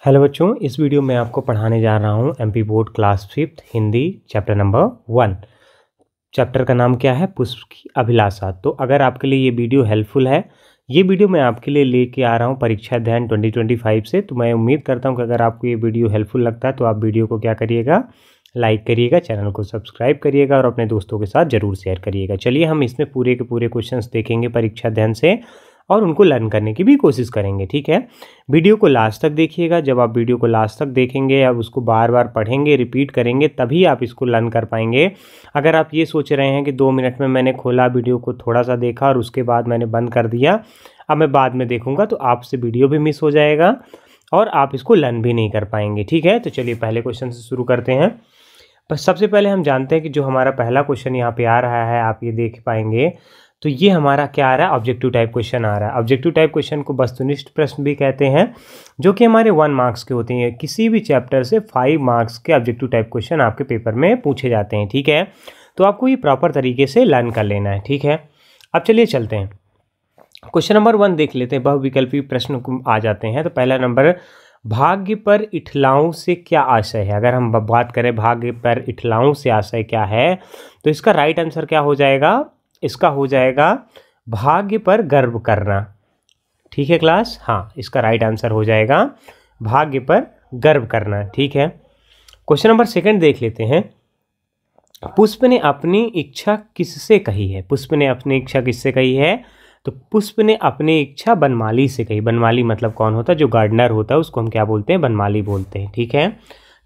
Hello बच्चों, इस video में आपको पढ़ाने जा रहा हूँ MP board class 5th Hindi chapter number 1। Chapter का नाम क्या है? पुष्प की अभिलाषा। तो अगर आपके लिए ये वीडियो हेल्पफुल है, ये वीडियो मैं आपके लिए लेके आ रहा हूँ परीक्षा अध्ययन 2025 से। तो मैं उम्मीद करता हूँ कि अगर आपको ये वीडियो हेल्पफुल लगता है तो आप वीडियो को क्या करिएगा, लाइक करिएगा, चैनल को सब्सक्राइब करिएगा और अपने दोस्तों के साथ ज़रूर शेयर करिएगा। चलिए हम इसमें पूरे के पूरे क्वेश्चंस देखेंगे परीक्षा अध्ययन से और उनको लर्न करने की भी कोशिश करेंगे। ठीक है, वीडियो को लास्ट तक देखिएगा। जब आप वीडियो को लास्ट तक देखेंगे, अब उसको बार बार पढ़ेंगे, रिपीट करेंगे, तभी आप इसको लर्न कर पाएंगे। अगर आप ये सोच रहे हैं कि 2 मिनट में मैंने खोला, वीडियो को थोड़ा सा देखा और उसके बाद मैंने बंद कर दिया, अब मैं बाद में देखूंगा, तो आपसे वीडियो भी मिस हो जाएगा और आप इसको लर्न भी नहीं कर पाएंगे। ठीक है, तो चलिए पहले क्वेश्चन से शुरू करते हैं। बस सबसे पहले हम जानते हैं कि जो हमारा पहला क्वेश्चन यहाँ पे आ रहा है, आप ये देख पाएंगे, तो ये हमारा क्या आ रहा है? ऑब्जेक्टिव टाइप क्वेश्चन आ रहा है। ऑब्जेक्टिव टाइप क्वेश्चन को वस्तुनिष्ठ प्रश्न भी कहते हैं, जो कि हमारे 1 मार्क्स के होते हैं। किसी भी चैप्टर से 5 मार्क्स के ऑब्जेक्टिव टाइप क्वेश्चन आपके पेपर में पूछे जाते हैं। ठीक है, तो आपको ये प्रॉपर तरीके से लर्न कर लेना है। ठीक है, अब चलिए चलते हैं, क्वेश्चन नंबर 1 देख लेते हैं। बहुविकल्पी प्रश्न को आ जाते हैं। तो पहला नंबर, भाग्य पर इठलाओं से क्या आशय है? अगर हम बात करें भाग्य पर इठलाओं से आशय क्या है, तो इसका राइट आंसर क्या हो जाएगा? इसका हो जाएगा भाग्य पर गर्व करना। ठीक है क्लास, हाँ, इसका राइट आंसर हो जाएगा भाग्य पर गर्व करना। ठीक है, क्वेश्चन नंबर 2 देख लेते हैं। पुष्प ने अपनी इच्छा किससे कही है? पुष्प ने अपनी इच्छा किससे कही है? तो पुष्प ने अपनी इच्छा बनमाली से कही। बनमाली मतलब कौन होता है? जो गार्डनर होता है उसको हम क्या बोलते हैं? बनमाली बोलते हैं। ठीक है,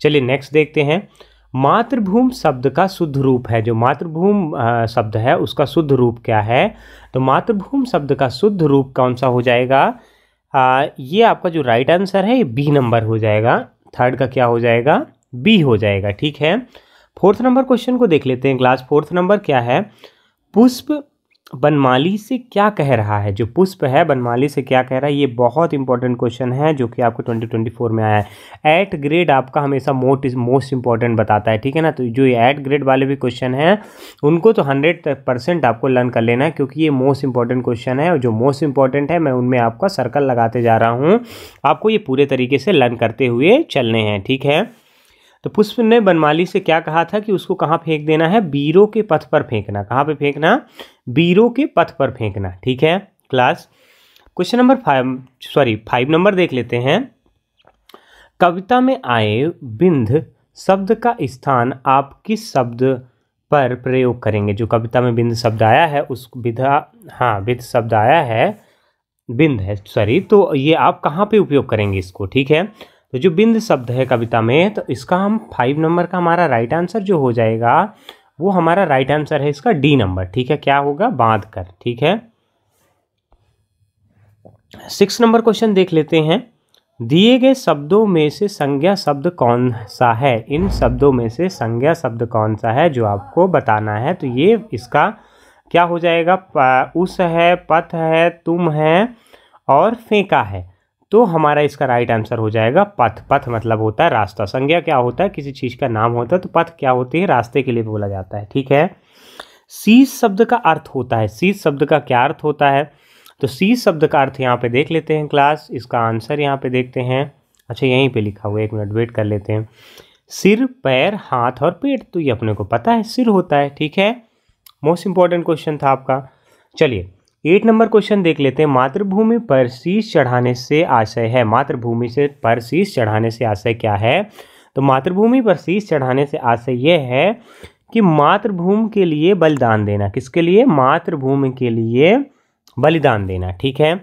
चलिए नेक्स्ट देखते हैं। मातृभूम शब्द का शुद्ध रूप है। जो मातृभूम शब्द है उसका शुद्ध रूप क्या है? तो मातृभूम शब्द का शुद्ध रूप कौन सा हो जाएगा? ये आपका जो राइट आंसर है ये बी नंबर हो जाएगा। थर्ड का क्या हो जाएगा? बी हो जाएगा। ठीक है, 4th नंबर क्वेश्चन को देख लेते हैं क्लास। 4th नंबर क्या है? पुष्प बनमाली से क्या कह रहा है? जो पुष्प है बनमाली से क्या कह रहा है? ये बहुत इंपॉर्टेंट क्वेश्चन है जो कि आपको 2024 में आया है। 8 ग्रेड आपका हमेशा मोस्ट इंपॉर्टेंट बताता है। ठीक है ना, तो जो ये 8 ग्रेड वाले भी क्वेश्चन हैं उनको तो 100% आपको लर्न कर लेना है, क्योंकि ये मोस्ट इंपॉर्टेंट क्वेश्चन है और जो मोस्ट इंपॉर्टेंट है मैं उनमें आपका सर्कल लगाते जा रहा हूँ। आपको ये पूरे तरीके से लर्न करते हुए चलने हैं। ठीक है, तो पुष्प ने बनमाली से क्या कहा था कि उसको कहाँ फेंक देना है? बीरों के पथ पर फेंकना। कहाँ पे फेंकना? बीरों के पथ पर फेंकना। ठीक है क्लास, क्वेश्चन नंबर 5 नंबर देख लेते हैं। कविता में आए बिंद शब्द का स्थान आप किस शब्द पर प्रयोग करेंगे? जो कविता में बिंद शब्द आया है उस बिंद शब्द आया है, बिंद है सॉरी, तो ये आप कहाँ पे उपयोग करेंगे इसको? ठीक है, तो जो बिंद शब्द है कविता में, तो इसका हम 5 नंबर का हमारा राइट आंसर जो हो जाएगा वो हमारा राइट आंसर है इसका डी नंबर। ठीक है, क्या होगा? बांध कर। ठीक है, 6 नंबर क्वेश्चन देख लेते हैं। दिए गए शब्दों में से संज्ञा शब्द कौन सा है? इन शब्दों में से संज्ञा शब्द कौन सा है जो आपको बताना है? तो ये इसका क्या हो जाएगा? उस है, पथ है, तुम है और फेंका है। तो हमारा इसका राइट आंसर हो जाएगा पथ। पथ मतलब होता है रास्ता। संज्ञा क्या होता है? किसी चीज़ का नाम होता है। तो पथ क्या होती है? रास्ते के लिए बोला जाता है। ठीक है, शीश शब्द का अर्थ होता है। शीश शब्द का क्या अर्थ होता है? तो शीश शब्द का अर्थ यहाँ पे देख लेते हैं क्लास। इसका आंसर यहाँ पे देखते हैं। अच्छा, यहीं पे लिखा हुआ है, 1 मिनट वेट कर लेते हैं। सिर, पैर, हाथ और पेट, तो ये अपने को पता है सिर होता है। ठीक है, मोस्ट इंपॉर्टेंट क्वेश्चन था आपका। चलिए 8 नंबर क्वेश्चन देख लेते हैं। मातृभूमि पर शीश चढ़ाने से आशय है। मातृभूमि से पर शीश चढ़ाने से आशय क्या है? तो मातृभूमि पर शीश चढ़ाने से आशय यह है कि मातृभूमि के लिए बलिदान देना। किसके लिए? मातृभूमि के लिए बलिदान देना। ठीक है,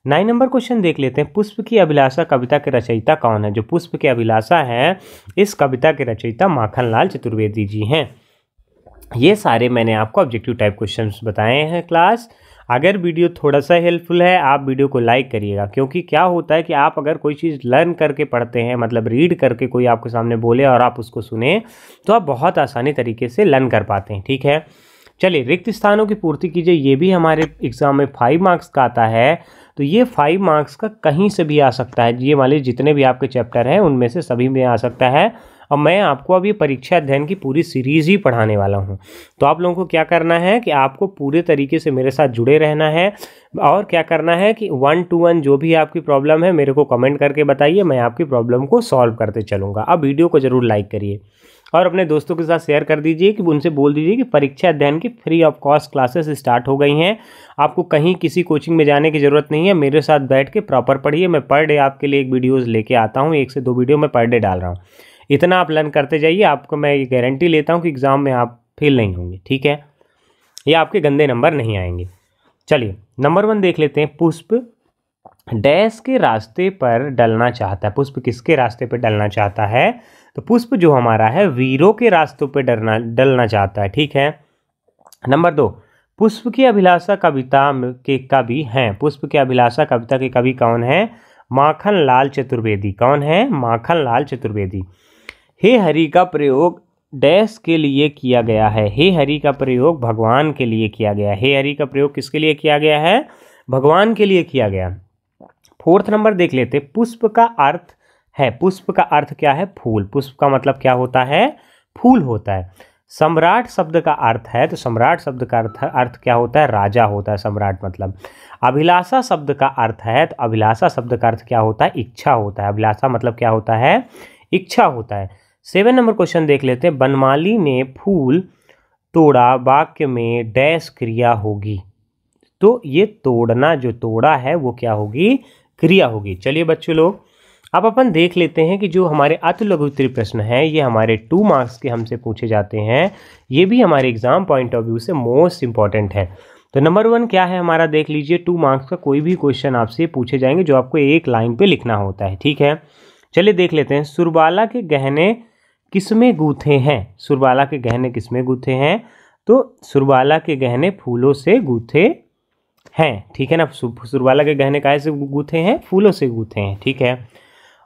9 नंबर क्वेश्चन देख लेते हैं। पुष्प की अभिलाषा कविता के रचयिता कौन है? जो पुष्प की अभिलाषा है इस कविता के रचयिता माखनलाल चतुर्वेदी जी हैं। ये सारे मैंने आपको ऑब्जेक्टिव टाइप क्वेश्चंस बताए हैं क्लास। अगर वीडियो थोड़ा सा हेल्पफुल है, आप वीडियो को लाइक करिएगा, क्योंकि क्या होता है कि आप अगर कोई चीज़ लर्न करके पढ़ते हैं, मतलब रीड करके कोई आपके सामने बोले और आप उसको सुने, तो आप बहुत आसानी तरीके से लर्न कर पाते हैं। ठीक है, चलिए रिक्त स्थानों की पूर्ति कीजिए। ये भी हमारे एग्जाम में 5 मार्क्स का आता है। तो ये 5 मार्क्स का कहीं से भी आ सकता है। ये वाले जितने भी आपके चैप्टर हैं उनमें से सभी में आ सकता है और मैं आपको अब ये परीक्षा अध्ययन की पूरी सीरीज़ ही पढ़ाने वाला हूँ। तो आप लोगों को क्या करना है कि आपको पूरे तरीके से मेरे साथ जुड़े रहना है और क्या करना है कि 1 to 1 जो भी आपकी प्रॉब्लम है मेरे को कमेंट करके बताइए, मैं आपकी प्रॉब्लम को सॉल्व करते चलूँगा। अब वीडियो को ज़रूर लाइक करिए और अपने दोस्तों के साथ शेयर कर दीजिए कि उनसे बोल दीजिए कि परीक्षा अध्ययन की free of cost classes start हो गई हैं। आपको कहीं किसी कोचिंग में जाने की ज़रूरत नहीं है, मेरे साथ बैठ के प्रॉपर पढ़िए। मैं पर डे आपके लिए एक वीडियोज़ लेके आता हूँ, 1 से 2 वीडियो मैं पर डे डाल रहा हूँ। इतना आप लर्न करते जाइए, आपको मैं ये गारंटी लेता हूँ कि एग्ज़ाम में आप फेल नहीं होंगे, ठीक है, या आपके गंदे नंबर नहीं आएंगे। चलिए नंबर 1 देख लेते हैं। पुष्प डैश के रास्ते पर डलना चाहता है। पुष्प किसके रास्ते पर डलना चाहता है? तो पुष्प जो हमारा है वीरों के रास्तों पर डलना चाहता है, ठीक है। नंबर 2, पुष्प की अभिलाषा कविता के कवि हैं। पुष्प की अभिलाषा कविता के कवि कौन है? माखन लाल चतुर्वेदी। कौन है? माखन लाल चतुर्वेदी। हे हरि का प्रयोग डैश के लिए किया गया है। हे हरि का प्रयोग भगवान के लिए किया गया है। हे हरि का प्रयोग किसके लिए किया गया है? भगवान के लिए किया गया। 4th नंबर देख लेते। पुष्प का अर्थ है। पुष्प का अर्थ क्या है? फूल। पुष्प का मतलब क्या होता है? फूल होता है। सम्राट शब्द का अर्थ है, तो सम्राट शब्द का अर्थ क्या होता है? राजा होता है सम्राट मतलब। अभिलाषा शब्द का अर्थ है, तो अभिलाषा शब्द का अर्थ क्या होता है? इच्छा होता है। अभिलाषा मतलब क्या होता है? इच्छा होता है। 7 नंबर क्वेश्चन देख लेते हैं। बनमाली ने फूल तोड़ा, वाक्य में डैश क्रिया होगी। तो ये तोड़ना जो तोड़ा है वो क्या होगी? क्रिया होगी। चलिए बच्चों लोग, अब अपन देख लेते हैं कि जो हमारे अति लघु उत्तरीय प्रश्न हैं ये हमारे 2 मार्क्स के हमसे पूछे जाते हैं। ये भी हमारे एग्जाम पॉइंट ऑफ व्यू से मोस्ट इंपॉर्टेंट है। तो नंबर 1 क्या है हमारा देख लीजिए। 2 मार्क्स का कोई भी क्वेश्चन आपसे पूछे जाएंगे जो आपको एक लाइन पे लिखना होता है, ठीक है। चलिए देख लेते हैं। सुरबाला के गहने किसमें गूंथे हैं? सुरबाला के गहने किसमें गूंथे हैं? तो सुरबाला के गहने फूलों से गूंथे हैं, ठीक है ना। सुरबाला के गहने काहे से गूंथे हैं? फूलों से गूंथे हैं, ठीक है।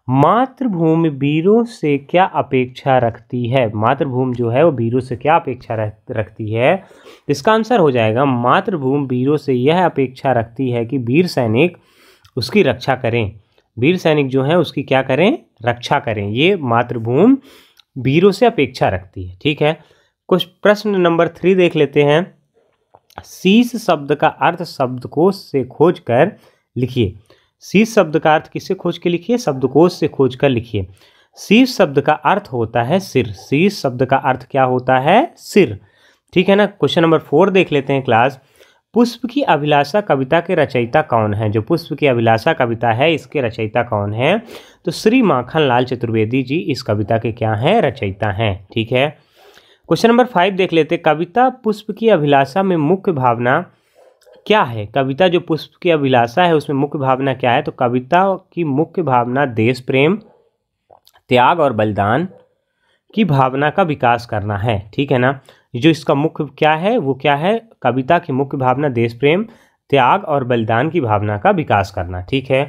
मातृभूमि वीरों से क्या अपेक्षा रखती है? मातृभूमि जो है वो वीरों से क्या अपेक्षा रखती है? इसका आंसर हो जाएगा मातृभूमि वीरों से यह अपेक्षा रखती है कि वीर सैनिक उसकी रक्षा करें। वीर सैनिक जो है उसकी क्या करें? रक्षा करें। ये मातृभूमि वीरों से अपेक्षा रखती है, ठीक है। कुछ प्रश्न नंबर 3 देख लेते हैं। शीश शब्द का अर्थ शब्दकोश से खोज कर लिखिए। शीश शब्द का अर्थ किससे खोज के लिखिए? शब्दकोश से खोज कर लिखिए। शीश शब्द का अर्थ होता है सिर। शीश शब्द का अर्थ क्या होता है? सिर, ठीक है ना। क्वेश्चन नंबर 4 देख लेते हैं क्लास। पुष्प की अभिलाषा कविता के रचयिता कौन है? जो पुष्प की अभिलाषा कविता है इसके रचयिता कौन है? तो श्री माखन लाल चतुर्वेदी जी इस कविता के क्या हैं? रचयिता हैं, ठीक है। क्वेश्चन नंबर 5 देख लेते हैं। कविता पुष्प की अभिलाषा में मुख्य भावना क्या है? कविता जो पुष्प की अभिलाषा है उसमें मुख्य भावना क्या है? तो कविता की मुख्य भावना देश प्रेम, त्याग और बलिदान की भावना का विकास करना है, ठीक है ना। जो इसका मुख्य क्या है वो क्या है? कविता की मुख्य भावना देश प्रेम, त्याग और बलिदान की भावना का विकास करना, ठीक है।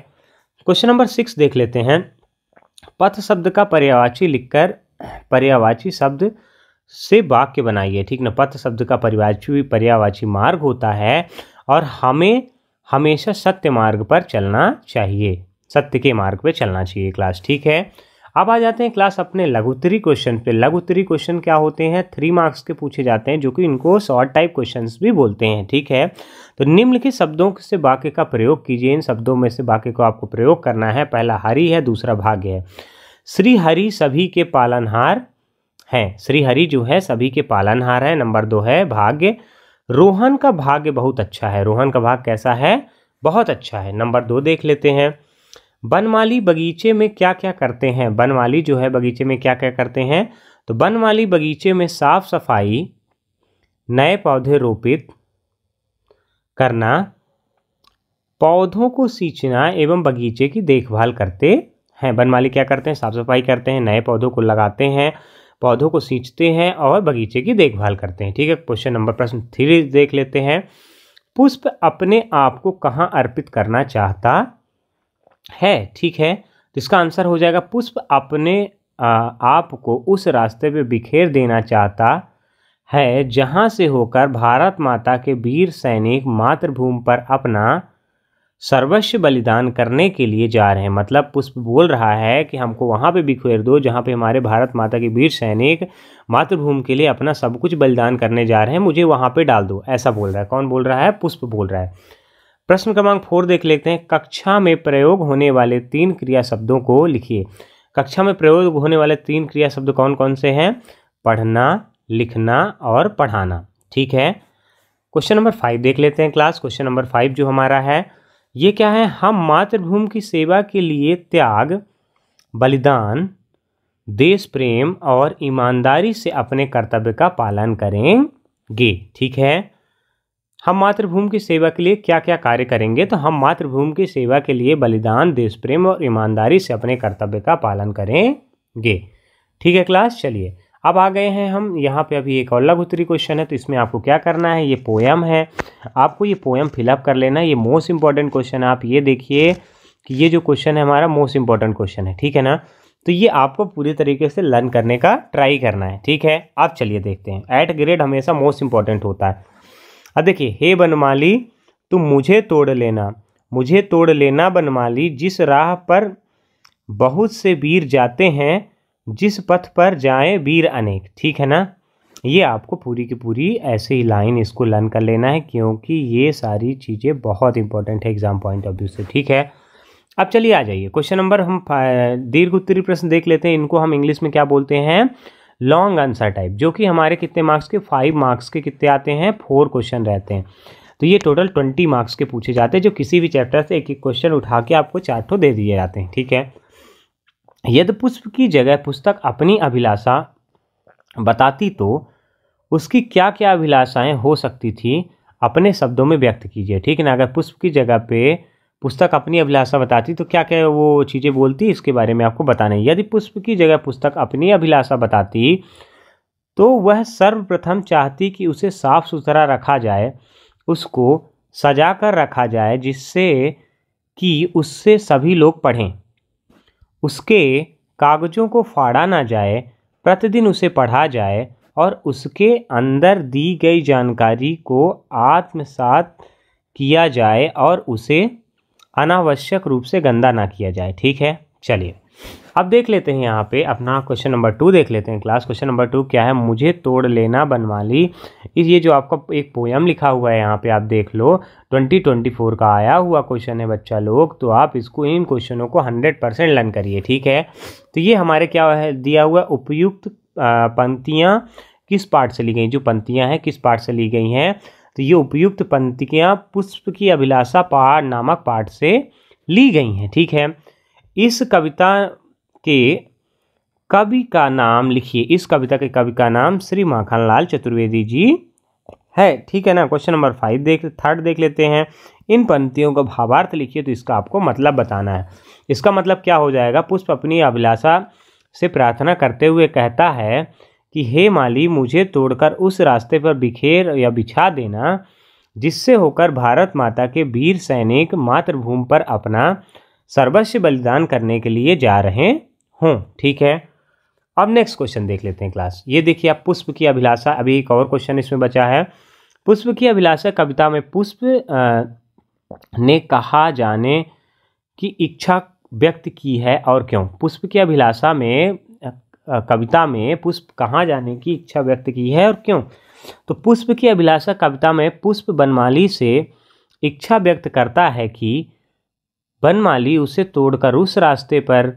क्वेश्चन नंबर 6 देख लेते हैं। पथ शब्द का पर्यायवाची लिखकर पर्यायवाची शब्द से वाक्य बनाइए, ठीक ना। पथ शब्द का पर्यायवाची मार्ग होता है और हमें हमेशा सत्य मार्ग पर चलना चाहिए, सत्य के मार्ग पर चलना चाहिए क्लास, ठीक है। अब आ जाते हैं क्लास अपने लघुत्तरी क्वेश्चन पे। लघुत्तरी क्वेश्चन क्या होते हैं? 3 मार्क्स के पूछे जाते हैं जो कि इनको शॉर्ट टाइप क्वेश्चंस भी बोलते हैं, ठीक है। तो निम्नलिखित शब्दों से वाक्य का प्रयोग कीजिए। इन शब्दों में से वाक्य को आपको प्रयोग करना है। पहला हरि है, दूसरा भाग्य है। श्री हरि सभी के पालनहार हैं। श्री हरि जो है सभी के पालनहार है। नंबर 2 है भाग्य। रोहन का भाग्य बहुत अच्छा है। रोहन का भाग्य कैसा है? बहुत अच्छा है। नंबर 2 देख लेते हैं। बनमाली बगीचे में क्या क्या करते हैं? बनमाली जो है बगीचे में क्या क्या करते हैं? तो बनमाली बगीचे में साफ सफाई, नए पौधे रोपित करना, पौधों को सींचना एवं बगीचे की देखभाल करते हैं। बनमाली क्या करते हैं? साफ सफाई करते हैं, नए पौधों को लगाते हैं, पौधों को सींचते हैं और बगीचे की देखभाल करते हैं, ठीक है। क्वेश्चन नंबर प्रश्न 3 देख लेते हैं। पुष्प अपने आप को कहाँ अर्पित करना चाहता है, ठीक है। तो इसका आंसर हो जाएगा पुष्प अपने आप को उस रास्ते पे बिखेर देना चाहता है जहां से होकर भारत माता के वीर सैनिक मातृभूमि पर अपना सर्वस्व बलिदान करने के लिए जा रहे हैं। मतलब पुष्प बोल रहा है कि हमको वहाँ पे बिखेर दो जहाँ पे हमारे भारत माता के वीर सैनिक मातृभूमि के लिए अपना सब कुछ बलिदान करने जा रहे हैं, मुझे वहाँ पे डाल दो, ऐसा बोल रहा है। कौन बोल रहा है? पुष्प बोल रहा है। प्रश्न क्रमांक 4 देख लेते हैं। कक्षा में प्रयोग होने वाले 3 क्रिया शब्दों को लिखिए। कक्षा में प्रयोग होने वाले 3 क्रिया शब्द कौन कौन से हैं? पढ़ना, लिखना और पढ़ाना। ठीक है। क्वेश्चन नंबर 5 देख लेते हैं क्लास। क्वेश्चन नंबर 5 जो हमारा है ये क्या है? हम मातृभूमि की सेवा के लिए त्याग, बलिदान, देश प्रेम और ईमानदारी से अपने कर्तव्य का पालन करेंगे। ठीक है। हम मातृभूमि की सेवा के लिए क्या क्या कार्य करेंगे? तो हम मातृभूमि की सेवा के लिए बलिदान, देश प्रेम और ईमानदारी से अपने कर्तव्य का पालन करेंगे। ठीक है क्लास। चलिए अब आ गए हैं हम यहाँ पे। अभी एक और लघु उत्तरीय क्वेश्चन है, तो इसमें आपको क्या करना है? ये पोयम है, आपको ये पोयम फिलअप कर लेना है। ये मोस्ट इंपॉर्टेंट क्वेश्चन है। आप ये देखिए कि ये जो क्वेश्चन है हमारा मोस्ट इंपॉर्टेंट क्वेश्चन है। ठीक है ना? तो ये आपको पूरी तरीके से लर्न करने का ट्राई करना है। ठीक है। आप चलिए देखते हैं। एट ग्रेड हमेशा मोस्ट इंपॉर्टेंट होता है। अब देखिए, हे बनमाली तुम मुझे तोड़ लेना, मुझे तोड़ लेना बनमाली, जिस राह पर बहुत से वीर जाते हैं, जिस पथ पर जाएं वीर अनेक। ठीक है ना? ये आपको पूरी की पूरी ऐसे ही लाइन इसको लर्न कर लेना है, क्योंकि ये सारी चीज़ें बहुत इंपॉर्टेंट है एग्जाम पॉइंट ऑफ व्यू से। ठीक है। अब चलिए आ जाइए क्वेश्चन नंबर, हम दीर्घ उत्तरीय प्रश्न देख लेते हैं। इनको हम इंग्लिश में क्या बोलते हैं? लॉन्ग आंसर टाइप, जो कि हमारे कितने मार्क्स के? 5 मार्क्स के कितने आते हैं? 4 क्वेश्चन रहते हैं। तो ये टोटल 20 मार्क्स के पूछे जाते हैं, जो किसी भी चैप्टर से एक एक क्वेश्चन उठा के आपको 4 ठो दे दिए जाते हैं। ठीक है। यदि पुष्प की जगह पुस्तक अपनी अभिलाषा बताती तो उसकी क्या क्या अभिलाषाएं हो सकती थी? अपने शब्दों में व्यक्त कीजिए। ठीक है ना? अगर पुष्प की जगह पे पुस्तक अपनी अभिलाषा बताती तो क्या क्या वो चीज़ें बोलती, इसके बारे में आपको बताना है। यदि पुष्प की जगह पुस्तक अपनी अभिलाषा बताती तो वह सर्वप्रथम चाहती कि उसे साफ सुथरा रखा जाए, उसको सजा कर रखा जाए, जिससे कि उससे सभी लोग पढ़ें, उसके कागज़ों को फाड़ा ना जाए, प्रतिदिन उसे पढ़ा जाए और उसके अंदर दी गई जानकारी को आत्मसात किया जाए और उसे अनावश्यक रूप से गंदा ना किया जाए। ठीक है। चलिए अब देख लेते हैं यहाँ पे अपना क्वेश्चन नंबर 2 देख लेते हैं क्लास। क्वेश्चन नंबर 2 क्या है? मुझे तोड़ लेना बनमाली। ये जो आपका एक पोयम लिखा हुआ है यहाँ पे आप देख लो, 2024 का आया हुआ क्वेश्चन है बच्चा लोग। तो आप इसको, इन क्वेश्चनों को 100% लर्न करिए। ठीक है। तो ये हमारे क्या है दिया हुआ? उपयुक्त पंक्तियाँ किस पाठ से ली गई? जो पंक्तियाँ हैं किस पाठ से ली गई हैं? तो ये उपयुक्त पंक्तियाँ पुष्प की अभिलाषा पाठ नामक पाठ से ली गई हैं। ठीक है। इस कविता के कवि का नाम लिखिए। इस कविता के कवि का नाम श्री माखनलाल चतुर्वेदी जी है। ठीक है ना? क्वेश्चन नंबर 3 देख लेते हैं। इन पंक्तियों का भावार्थ लिखिए। तो इसका आपको मतलब बताना है। इसका मतलब क्या हो जाएगा? पुष्प अपनी अभिलाषा से प्रार्थना करते हुए कहता है कि हे माली, मुझे तोड़कर उस रास्ते पर बिखेर या बिछा देना, जिससे होकर भारत माता के वीर सैनिक मातृभूमि पर अपना सर्वस्व बलिदान करने के लिए जा रहे हों। ठीक है। अब नेक्स्ट क्वेश्चन देख लेते हैं क्लास। ये देखिए आप, पुष्प की अभिलाषा, अभी एक और क्वेश्चन इसमें बचा है। पुष्प की अभिलाषा कविता में पुष्प ने कहा जाने की इच्छा व्यक्त की है और क्यों? पुष्प की अभिलाषा में कविता में पुष्प कहाँ जाने की इच्छा व्यक्त की है और क्यों? तो पुष्प की अभिलाषा कविता में पुष्प बनमाली से इच्छा व्यक्त करता है कि बनमाली उसे तोड़कर उस रास्ते पर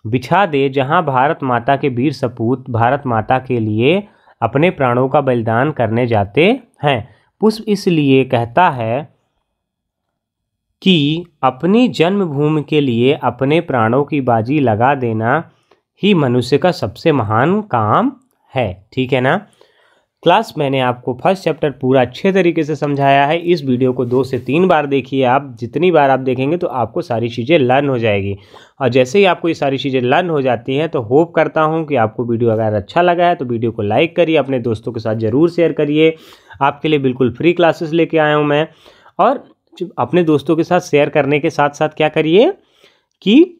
बिछा दे जहां भारत माता के वीर सपूत भारत माता के लिए अपने प्राणों का बलिदान करने जाते हैं। पुष्प इसलिए कहता है कि अपनी जन्मभूमि के लिए अपने प्राणों की बाजी लगा देना ही मनुष्य का सबसे महान काम है। ठीक है ना? क्लास, मैंने आपको फर्स्ट चैप्टर पूरा अच्छे तरीके से समझाया है। इस वीडियो को 2 से 3 बार देखिए आप। जितनी बार आप देखेंगे तो आपको सारी चीज़ें लर्न हो जाएगी। और जैसे ही आपको ये सारी चीज़ें लर्न हो जाती हैं तो होप करता हूँ कि आपको वीडियो अगर अच्छा लगा है तो वीडियो को लाइक करिए, अपने दोस्तों के साथ ज़रूर शेयर करिए। आपके लिए बिल्कुल फ्री क्लासेस लेके आया हूँ मैं। और अपने दोस्तों के साथ शेयर करने के साथ साथ क्या करिए कि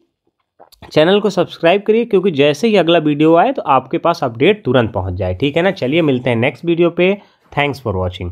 चैनल को सब्सक्राइब करिए, क्योंकि जैसे ही अगला वीडियो आए तो आपके पास अपडेट तुरंत पहुंच जाए। ठीक है ना? चलिए मिलते हैं नेक्स्ट वीडियो पे। Thanks for watching.